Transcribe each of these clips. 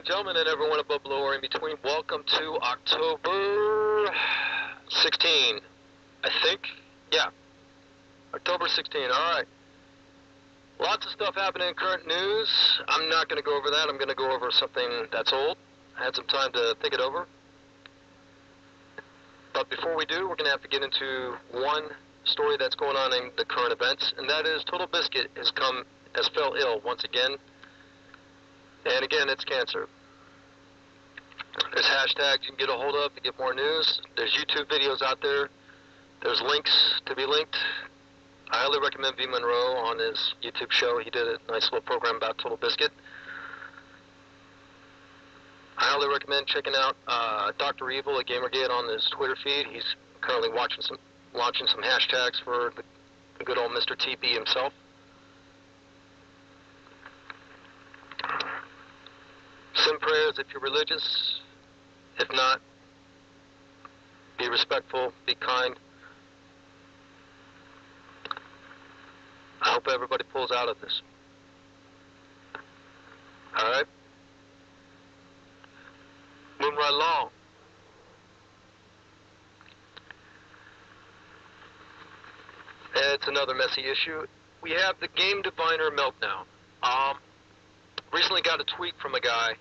and gentlemen, and everyone above, below, or in between, welcome to October 16, I think. Yeah, October 16, all right. Lots of stuff happening in current news. I'm not going to go over that. I'm going to go over something that's old. I had some time to think it over. But before we do, we're going to have to get into one story that's going on in the current events, and that is Total Biscuit has fell ill once again. And again, it's cancer. There's hashtags you can get a hold of to get more news. There's YouTube videos out there. There's links to be linked. I highly recommend V. Monroe on his YouTube show. He did a nice little program about Total Biscuit. I highly recommend checking out Dr. Evil at Gamergate on his Twitter feed. He's currently launching some hashtags for the good old Mr. TP himself. Send prayers if you're religious. If not, be respectful, be kind. I hope everybody pulls out of this. All right? Moving right along. It's another messy issue. We have the Game Diviner meltdown. Recently got a tweet from a guy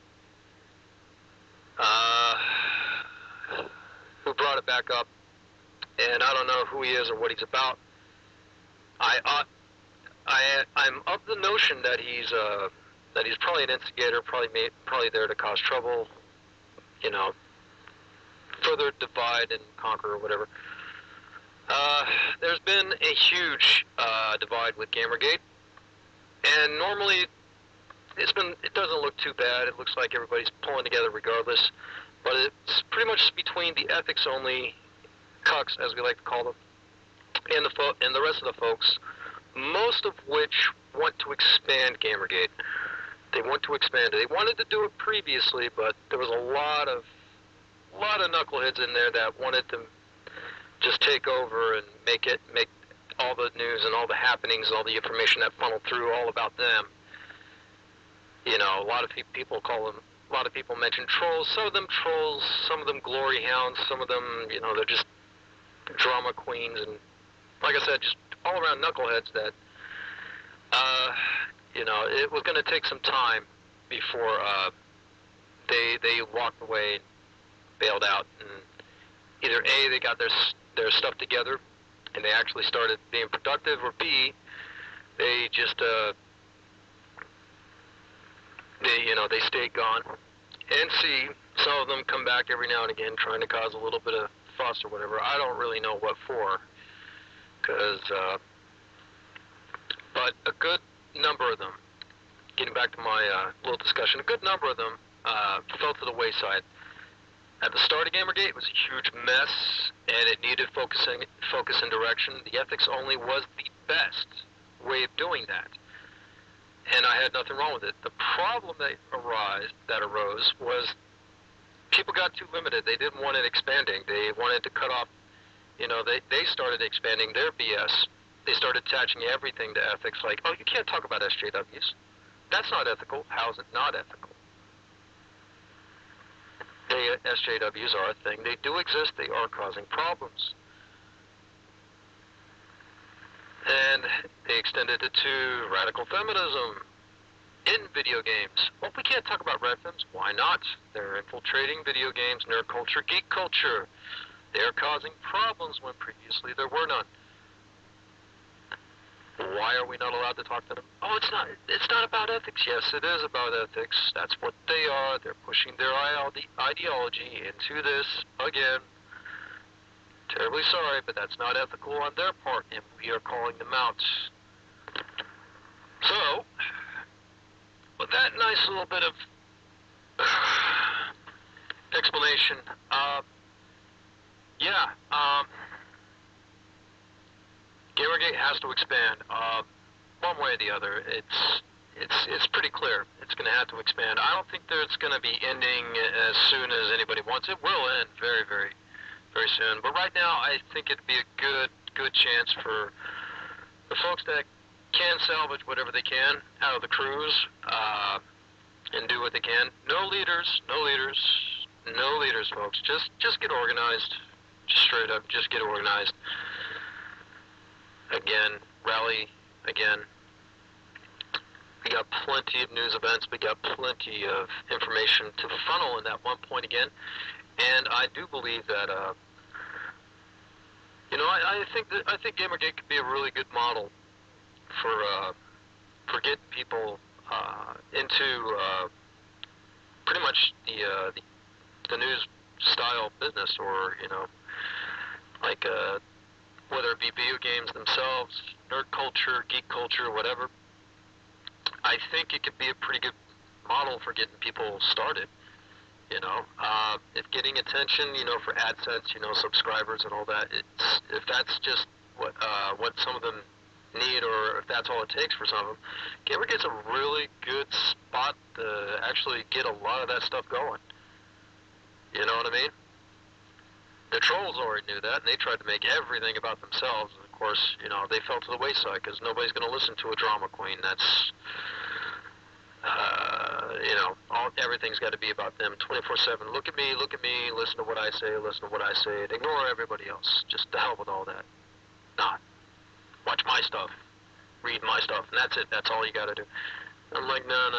who brought it back up, and I don't know who he is or what he's about. I'm of the notion that he's probably an instigator, probably there to cause trouble, you know, further divide and conquer or whatever. There's been a huge divide with Gamergate, and normally it doesn't look too bad. It looks like everybody's pulling together regardless, but it's pretty much between the ethics-only cucks, as we like to call them, and the rest of the folks, most of which want to expand Gamergate. They want to expand it. They wanted to do it previously, but there was a lot of knuckleheads in there that wanted to just take over and make all the news and all the happenings and all the information that funneled through all about them. You know, a lot of people mention trolls. Some of them trolls, some of them glory hounds, some of them, you know, they're just drama queens, and like I said, just all around knuckleheads that, you know, it was going to take some time before they walked away and bailed out, and either A, they got their stuff together and they actually started being productive, or B, they just they stayed gone. And C, some of them come back every now and again trying to cause a little bit of fuss or whatever. I don't really know what for, but a good number of them, getting back to my little discussion, a good number of them fell to the wayside. At the start of Gamergate, it was a huge mess, and it needed focus and direction. The ethics only was the best way of doing that, and I had nothing wrong with it. The problem that arose was people got too limited. They didn't want it expanding. They wanted to cut off, you know, they started expanding their BS. They started attaching everything to ethics, like, oh, you can't talk about SJWs. That's not ethical. How is it not ethical? SJWs are a thing. They do exist. They are causing problems. And they extended it to radical feminism in video games. Well, we can't talk about red films. Why not? They're infiltrating video games, nerd culture, geek culture. They are causing problems when previously there were none. Why are we not allowed to talk to them? Oh, it's not about ethics. Yes, it is about ethics. That's what they are. They're pushing their ideology into this again. Terribly sorry, but that's not ethical on their part, and we are calling them out. So, with that nice little bit of explanation, Gamergate has to expand, one way or the other. It's pretty clear. It's going to have to expand. I don't think that it's going to be ending as soon as anybody wants. It will end very, very, very soon. But right now, I think it'd be a good chance for the folks that can salvage whatever they can out of the crews, and do what they can. No leaders, no leaders, no leaders, folks. Just get organized. Just straight up, just get organized. Again, rally again. We got plenty of news events. We got plenty of information to funnel in that one point again. And I do believe that, I think Gamergate could be a really good model for getting people into pretty much the news style business, or like whether it be video games themselves, nerd culture, geek culture, whatever. I think it could be a pretty good model for getting people started. If getting attention, for AdSense, subscribers and all that, if that's just what some of them need, or if that's all it takes for some of them, Gamergate's a really good spot to actually get a lot of that stuff going. You know what I mean? The trolls already knew that, and they tried to make everything about themselves. And of course, they fell to the wayside because nobody's going to listen to a drama queen. That's everything's got to be about them 24/7. Look at me, listen to what I say, and ignore everybody else. Just to hell with all that. Not. Watch my stuff, read my stuff, and that's it. That's all you got to do. I'm like, no.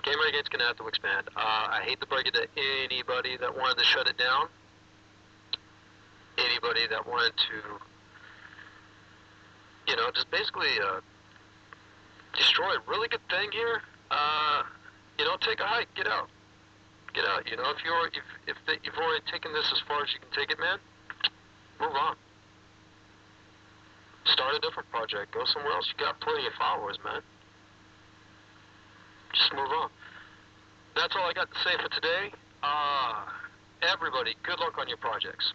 Gamergate's going to have to expand. I hate to break it to anybody that wanted to shut it down. Anybody that wanted to, just basically destroy a really good thing here. Take a hike, get out. If you've already taken this as far as you can take it, man, move on. Start a different project. Go somewhere else. You got plenty of followers, man. Just move on. That's all I got to say for today. Everybody, good luck on your projects.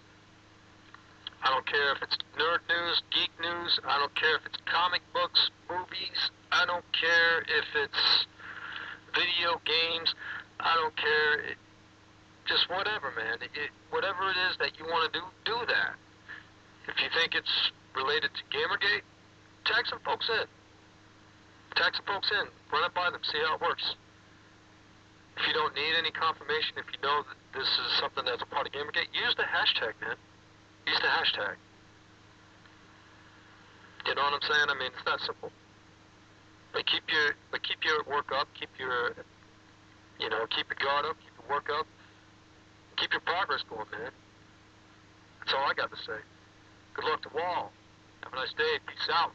I don't care if it's nerd news, geek news. I don't care if it's comic books, movies. I don't care if it's video games. I don't care. Just whatever, man. Whatever it is that you want to do that. If you think it's related to Gamergate, tag some folks in. Run it by them. See how it works. If you don't need any confirmation, if you know that this is something that's a part of Gamergate, use the hashtag, man. Use the hashtag. You know what I'm saying? I mean, it's that simple. But keep your work up. Keep your guard up. Keep your work up. Keep your progress going, man. That's all I got to say. Good luck to all. Have a nice day. Peace out.